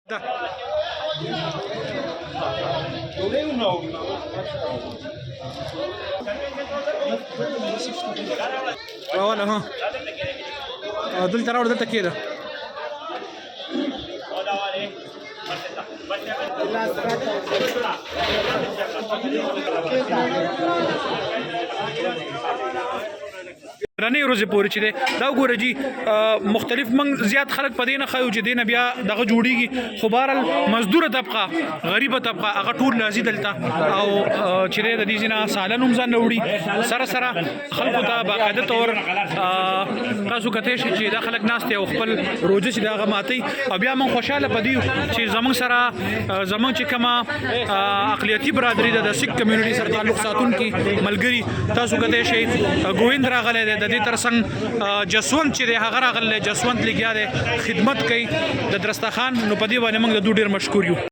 ده راوله ها دلته راوړه دلته کېده رنې ورځې پورې چې دی دا وګوره جي مختلف منګ زیات خلک په دې نه ښیو چې دې نه بیا دغه جوړېږي خو بهرحال مزدوره طبقه غریبه طبقه هغه ټول راځي دلته او چې دی د دې ځای نه سالن هم ځان نه وړي سره سره خلکو ته باقاعده طور تاسو کتی شئ چې دا خلک ناست او خپل روزه چې د هغه ماتوي او بیا موږ خوشحاله په دې چې زموږ سره زموږ چې کومه اقلیتي برادري ده د سیک کمیونټي سره تعلق ساتونکي ملګري تاسو کتی شئ ګوویند راغلی دی د دې ترڅنګ جسونت چې دی هغه راغلی جسونت لګیا دی خدمت کوي د درستخان نو په دې باندې موږ د دوی ډېر مشکور یو